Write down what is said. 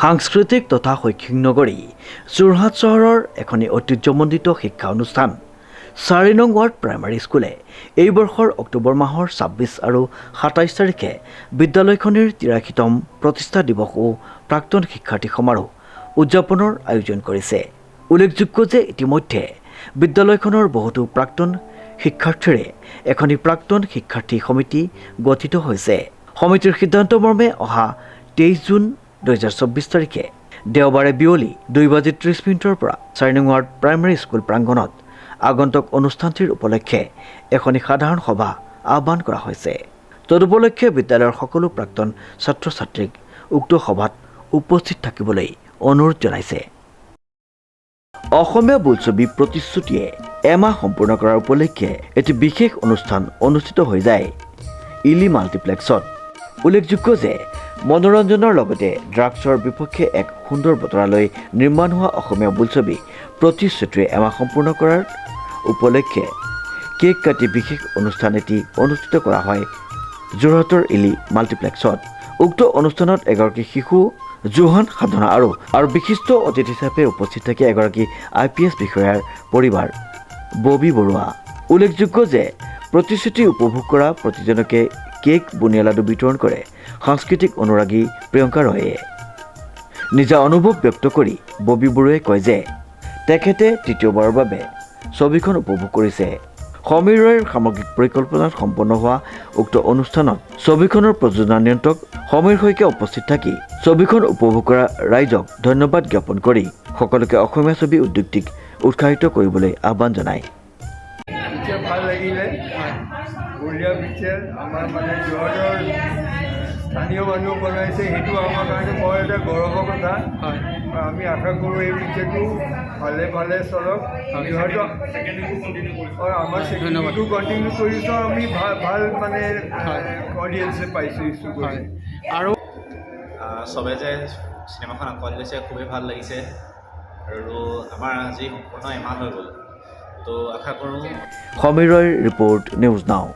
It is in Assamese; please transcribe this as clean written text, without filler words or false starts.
সাংস্কৃতিক তথা শৈক্ষিক নগৰী যোৰহাট চহৰৰ এখনি ঐতিহ্যমণ্ডিত শিক্ষা অনুষ্ঠান ৪ নং ৱাৰ্ড প্ৰাইমাৰী স্কুলে এই বৰ্ষৰ অক্টোবৰ মাহৰ ২৬ আৰু ২৭ তাৰিখে বিদ্যালয়খনিৰ ৮৩তম প্ৰতিষ্ঠা দিৱস ও প্ৰাক্তন শিক্ষাৰ্থী সমাৰোহ উদযাপনৰ আয়োজন কৰিছে। উল্লেখযোগ্য যে ইতিমধ্যে বিদ্যালয়খনৰ বহুতো প্ৰাক্তন শিক্ষাৰ্থীৰে এখনি প্ৰাক্তন শিক্ষাৰ্থী সমিতি গঠিত হৈছে। সমিতিৰ সিদ্ধান্ত মৰ্মে অহা ২৩ জুন ২০২৪ তাৰিখে দেওবাৰে বিয়লি ২:৩০ পৰা ৪ নং ৱাৰ্ড প্ৰাইমাৰী স্কুল প্ৰাংগণত আগন্তুক অনুষ্ঠানটিৰ উপলক্ষে এখনি সাধাৰণ সভা আহ্বান কৰা হৈছে। তদুপলক্ষে বিদ্যালয়ৰ সকলো প্ৰাক্তন ছাত্ৰ ছাত্ৰীক উক্ত সভাত উপস্থিত থাকিবলৈ অনুৰোধ জনাইছে। অসমীয়া বোলছবি প্ৰতিশ্ৰুতিয়ে এমাহ সম্পূৰ্ণ কৰাৰ উপলক্ষে এটি বিশেষ অনুষ্ঠান অনুষ্ঠিত হৈ যায় ইলি মাল্টিপ্লেক্সত। উল্লেখযোগ্য যে মনোৰঞ্জনৰ লগতে ড্ৰাগছৰ বিপক্ষে এক সুন্দৰ বতৰালৈ নিৰ্মাণ হোৱা অসমীয়া বোলছবি প্ৰতিশ্ৰুতিয়ে এমাহ সম্পূৰ্ণ কৰাৰ উপলক্ষে কেক কাটি বিশেষ অনুষ্ঠান এটি অনুষ্ঠিত কৰা হয় যোৰহাটৰ ইলি মাল্টিপ্লেক্সত। উক্ত অনুষ্ঠানত এগৰাকী শিশু জোহান সাধনা আৰু বিশিষ্ট অতিথি হিচাপে উপস্থিত থাকে এগৰাকী IPS বিষয়াৰ পৰিবাৰ ববি বৰুৱা। উল্লেখযোগ্য যে প্ৰতিশ্ৰুতি উপভোগ কৰা প্ৰতিজনকে কেক বুনিয়া লাডু বিতৰণ কৰে সাংস্কৃতিক অনুৰাগী প্ৰিয়ংকা ৰয়ে। নিজা অনুভৱ ব্যক্ত কৰি ববি বৰুৱাই কয় যে তেখেতে তৃতীয়বাৰৰ বাবে ছবিখন উপভোগ কৰিছে। সমীৰ ৰয়ৰ সামগ্ৰিক পৰিকল্পনাত সম্পন্ন হোৱা উক্ত অনুষ্ঠানত ছবিখনৰ প্ৰযোজনা নিয়ন্ত্ৰক সমীৰ শইকীয়া উপস্থিত থাকি ছবিখন উপভোগ কৰা ৰাইজক ধন্যবাদ জ্ঞাপন কৰি সকলোকে অসমীয়া ছবি উদ্যোগটিক উৎসাহিত কৰিবলৈ আহ্বান জনায়। ভাল লাগিলে বঢ়িয়া পিকচাৰ আমাৰ মানে যোৰহাটৰ স্থানীয় মানুহ বনাইছে, সেইটো আমাৰ কাৰণে বৰ এটা গৌৰৱৰ কথা। আমি আশা কৰোঁ এই পিকচাৰটো ভালে ভালে চলক। যোৰহাটৰ আমাৰ ছেকেণ্ডটো কণ্টিনিউ কৰিছোঁ, আমি ভাল মানে অডিয়েঞ্চে পাইছোঁ ইছ্যু কৰি। আৰু চবে যে চিনেমাখন আঁকোৱালি লৈছে খুবেই ভাল লাগিছে আৰু আমাৰ আজি সম্পূৰ্ণ এমাহ হৈ গ'ল, তো আশা কৰোঁ। সমীৰ ৰয়ৰ ৰিপৰ্ট নিউজ নাও।